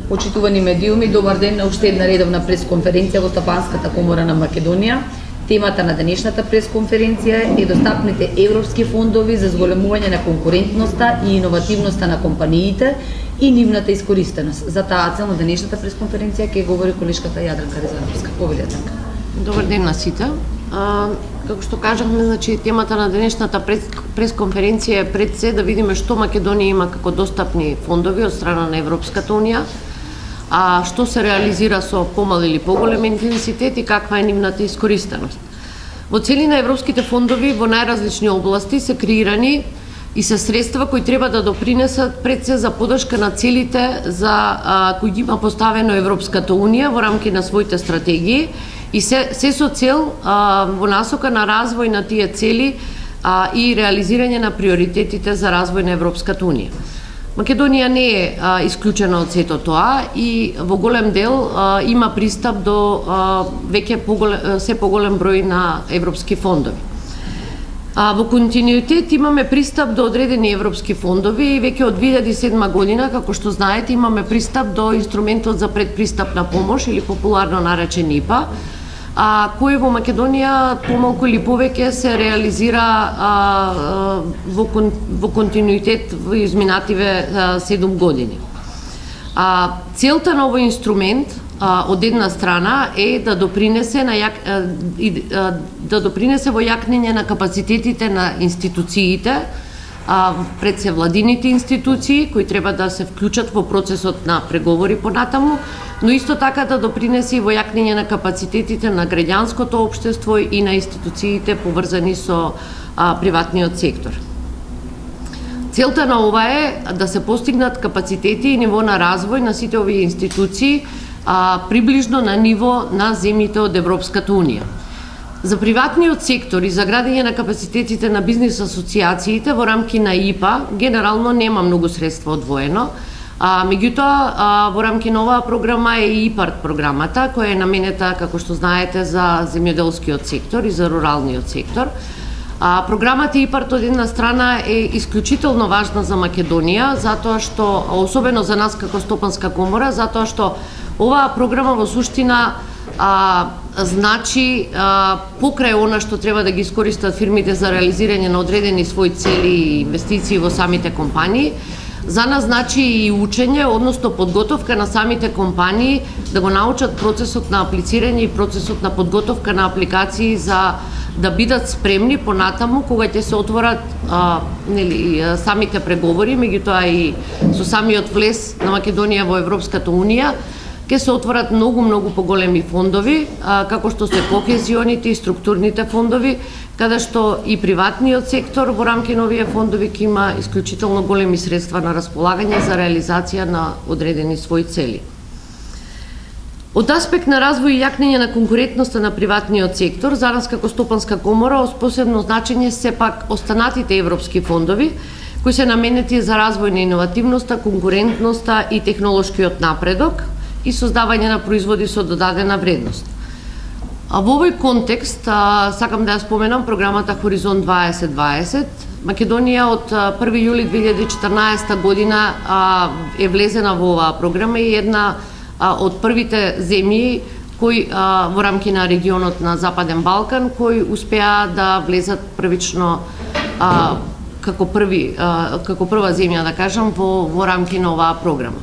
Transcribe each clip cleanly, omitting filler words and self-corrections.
Почитувани медиуми, добар ден на уште една редовна пресконференција во Стопанската комора на Македонија. Темата на денешната пресконференција е достапните европски фондови за зголемување на конкурентноста и иновативноста на компаниите и нивната искористеност. За таа цел на денешната пресконференција ќе говори колешката Јадранка Ризановска. Повелете. Добар ден на сите. Како што кажавме, значи темата на денешната пресконференција е пред се да видиме што Македонија има како достапни фондови од страна на Европската унија, што се реализира со помал или поголем интензитет и каква е нивната искористеност. Во целина европските фондови во најразлични области се креирани и се средства кои треба да допринесат пред се за поддршка на целите за кои ги има поставено Европската унија во рамки на своите стратегии и се со цел во насока на развој на тие цели и реализирање на приоритетите за развој на Европската унија. Македонија не е исклучена од сето тоа и во голем дел има пристап до веќе се поголем број на европски фондови. Во континуитет имаме пристап до одредени европски фондови и веќе од 2007 година, како што знаете, имаме пристап до инструментот за предпристапна помош или популарно наречен ИПА, кој во Македонија помалку или повеќе се реализира во континуитет во изминативе 7 години. Целта на овој инструмент од една страна е да допринесе во јакнење на капацитетите на институциите, пред се владините институции кои треба да се вклучат во процесот на преговори понатаму, но исто така да допринесе и во јакнење на капацитетите на граѓанското општество и на институциите поврзани со приватниот сектор. Целта на ова е да се постигнат капацитети и ниво на развој на сите овие институции приближно на ниво на земјите од Европската унија. За приватниот сектор и за градење на капацитетите на бизнис асоциациите во рамки на ИПА генерално нема многу средства одвоено, меѓутоа во рамки на оваа програма е и ИПАРТ програмата, која е наменета, како што знаете, за земјоделскиот сектор и за руралниот сектор. Програмата ИПАРТ од една страна е исклучително важна за Македонија, затоа што, особено за нас како Стопанска комора, затоа што оваа програма во суштина значи покрај она што треба да ги искористат фирмите за реализирање на одредени своји цели и инвестиции во самите компании, за нас значи и учење, односно подготовка на самите компании да го научат процесот на аплицирање и процесот на подготовка на апликации за да бидат спремни понатаму кога ќе се отворат самите преговори, меѓутоа и со самиот влез на Македонија во Европската унија, ќе се отворат многу поголеми фондови, како што се кохезионите и структурните фондови, каде што и приватниот сектор во рамки на овие фондови ќе има исклучително големи средства на располагање за реализација на одредени своји цели. Од аспект на развој и јакнење на конкурентноста на приватниот сектор, за нас како Стопанска комора од посебно значење се пак останатите европски фондови, кои се наменети за развој на иновативноста, конкурентноста и технолошкиот напредок и создавање на производи со додадена вредност. Во овој контекст сакам да ја споменам програмата Хоризонт 2020. Македонија од 1 јули 2014 година е влезена во оваа програма и една од првите земји кои во рамки на регионот на Западен Балкан кои успеа да влезат првично како прва земја, да кажам, во рамки на оваа програма.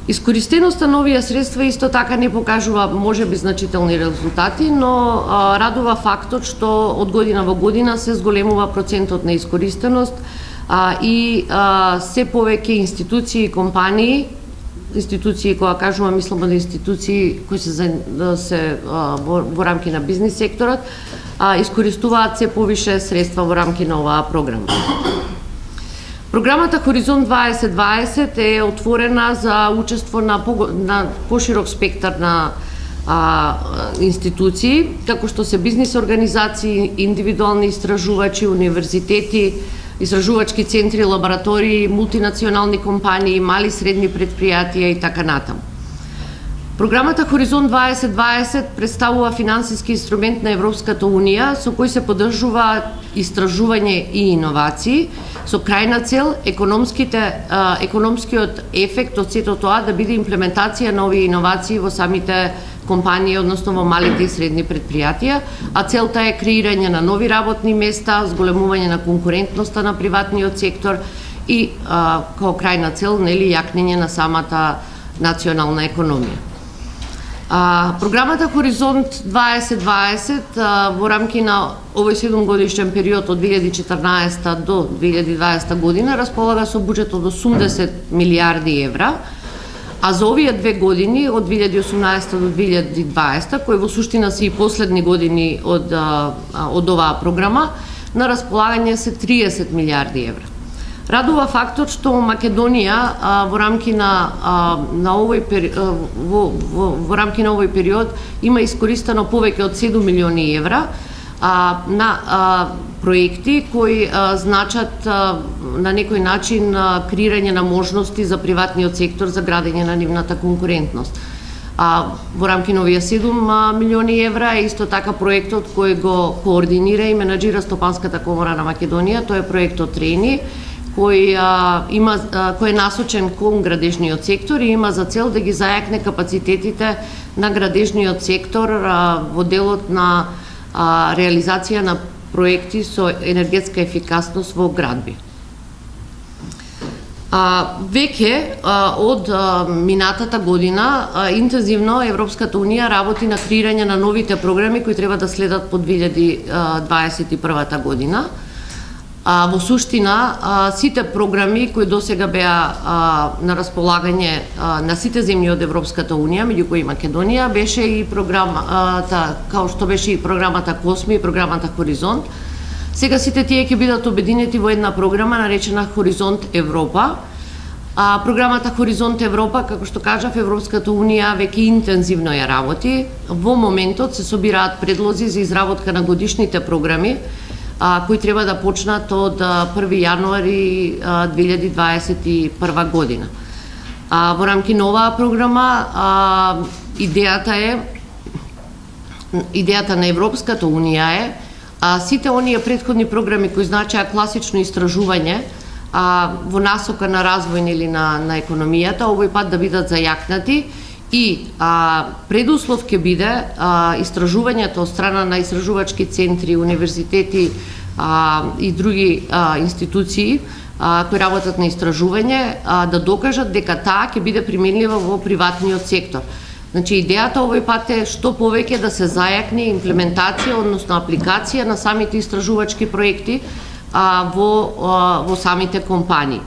Искористеноста на овие средства исто така не покажува можеби значителни резултати, но радува фактот што од година во година се зголемува процентот на искористеност и се повеќе институции и компании, кога кажувам мислам од институции кои се во рамки на бизнис секторот, искористуваат се повише средства во рамки на оваа програма. Програмата Хоризонт 2020 е отворена за учество на поширок спектар на институции, како што се бизнис организации, индивидуални истражувачи, универзитети, истражувачки центри, лаборатории, мултинационални компании, мали и средни предпријатија и така натаму. Програмата Хоризонт 2020 представува финансиски инструмент на Европската Унија со кој се поддржува истражување и иновации со крајна цел економскиот ефект од сето тоа да биде имплементација на овие иновации во самите компании, односно во малите и средни предпријатија, а целта е креирање на нови работни места, зголемување на конкурентноста на приватниот сектор и како крајна цел, јакнење на самата национална економија. Програмата Хоризонт 2020 во рамки на овој 7-годишен период од 2014 до 2020 година располага со буџет од 80 милиарди евра, а за овие 2 години, од 2018 до 2020, кои во суштина се и последни години од оваа програма, на располагање се 30 милиарди евра. Радува фактот што Македонија во рамки на овој период има искористено повеќе од 7 милиони евра на проекти кои значат на некој начин креирање на можности за приватниот сектор за градење на нивната конкурентност. Во рамки на овие 7 милиони евра е исто така проектот кој го координира и менаџира Стопанската комора на Македонија, тој е проектот Рени, кој е насочен кон градежниот сектор и има за цел да ги зајакне капацитетите на градежниот сектор во делот на реализација на проекти со енергетска ефикасност во градби. Веќе од минатата година интензивно Европската Унија работи на креирање на новите програми кои треба да следат по 2021 година. Во суштина, сите програми кои досега беа на располагање на сите земји од Европската Унија, меѓу кои Македонија, беше и програмата, као што беше и програмата Косме и програмата Хоризонт. Сега сите тие ќе бидат обединети во една програма наречена Хоризонт Европа. Програмата Хоризонт Европа, како што кажав, Европската Унија веќе интензивно ја работи. Во моментот се собираат предлози за изработка на годишните програми, кои треба да почнат од 1 јануари 2021 година. Во рамки на оваа програма идејата на Европската Унија е сите оние претходни програми кои значеа класично истражување во насока на развој или на економијата, овој пат да бидат зајакнати и предуслов ќе биде истражувањето од страна на истражувачки центри, универзитети и други институции кои работат на истражување да докажат дека таа ќе биде применлива во приватниот сектор. Значи, идејата овој пат е што повеќе да се зајакне имплементација, односно апликација на самите истражувачки проекти во самите компании.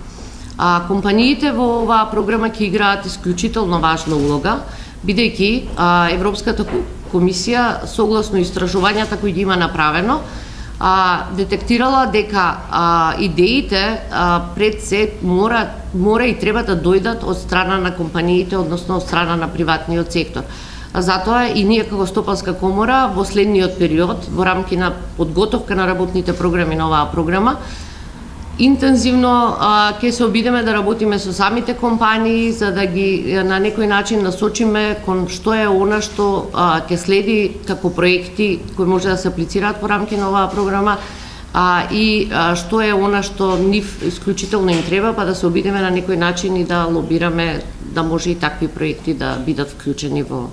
Компаниите во оваа програма ќе играат исклучително важна улога, бидејќи Европската комисија, согласно истражувањата кои ги има направено, детектирала дека идеите пред се мора и треба да дојдат од страна на компаниите, односно од страна на приватниот сектор. Затоа и ние како Стопанска комора во следниот период, во рамки на подготовка на работните програми на оваа програма, интензивно ќе се обидеме да работиме со самите компании за да ги на некој начин насочиме кон што е она што ќе следи како проекти кои може да се аплицираат во рамки на оваа програма и што е она што нив исклучително им треба, па да се обидеме на некој начин и да лобираме да може и такви проекти да бидат вклучени во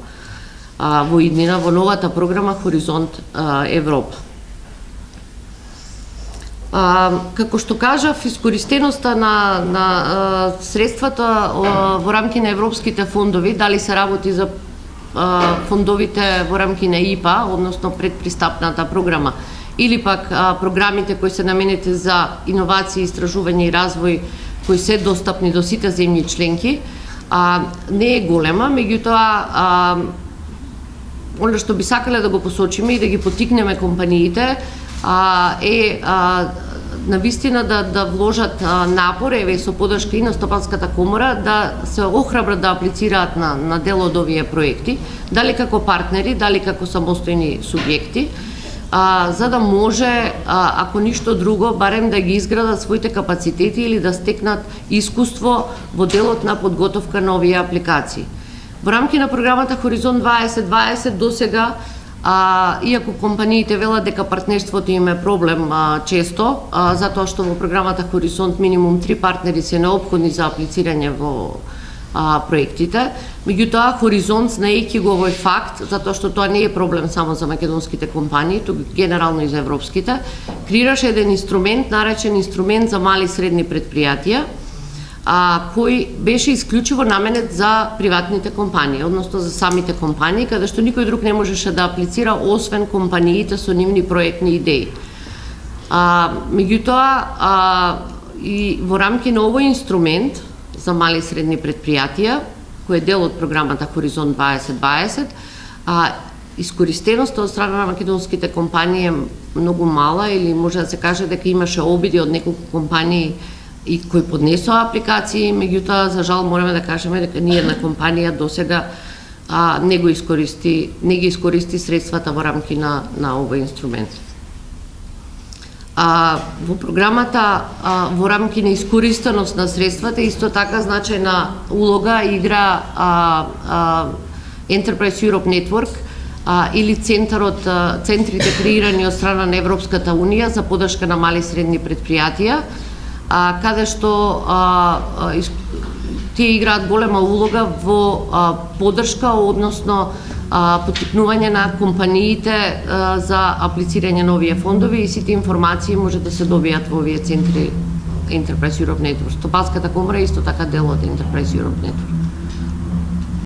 иднина во новата програма Хоризонт Европа. Како што кажав, искористеноста на средствата во рамки на европските фондови, дали се работи за фондовите во рамки на ИПА, односно предпристапната програма, или пак програмите кои се наменети за иновации, истражување и развој, кои се достапни до сите земји членки, не е голема, меѓутоа оно што би сакале да го посочиме и да ги поттикнеме компаниите е навистина да вложат напор, еве со поддршка и на Стопанската комора, да се охрабрат да аплицираат на дел од овие проекти, дали како партнери, дали како самостојни субјекти, за да може, ако ништо друго, барем да ги изградат своите капацитети или да стекнат искуство во делот на подготовка на овие апликации. Во рамки на програмата Хоризонт 2020 досега, иако компаниите велат дека партнерството им е проблем често, затоа што во програмата Хоризонт минимум 3 партнери се неопходни за аплицирање во проектите. Меѓутоа, Хоризонт, знаејќи го овој факт, затоа што тоа не е проблем само за македонските компании, туку генерално и за европските, креираше еден инструмент, наречен инструмент за мали и средни предпријатија, кој беше исклучиво наменет за приватните компании, односно за самите компании, каде што никој друг не можеше да аплицира освен компаниите со нивни проектни идеи. Меѓутоа, и во рамки на овој инструмент за мали и средни предпријатија, кој е дел од програмата Хоризонт 2020, искористеноста од страна на македонските компании е многу мала, или може да се каже дека имаше обиди од неколку компании и кои поднесоа апликации, меѓутоа за жал мораме да кажеме дека ни една компанија досега не ги искористи средствата во рамки на овој инструмент. Во програмата, во рамки на искористеност на средствата, исто така значајна улога игра Enterprise Europe Network или центрите креирани од страна на Европската Унија за поддршка на мали и средни предпријатија, каде што тие играат голема улога во поддршка, односно поттикнување на компаниите за аплицирање на овие фондови, и сите информации може да се добијат во овие центри Enterprise Europe Network. Стопанската комора е исто така дел од Enterprise Europe Network.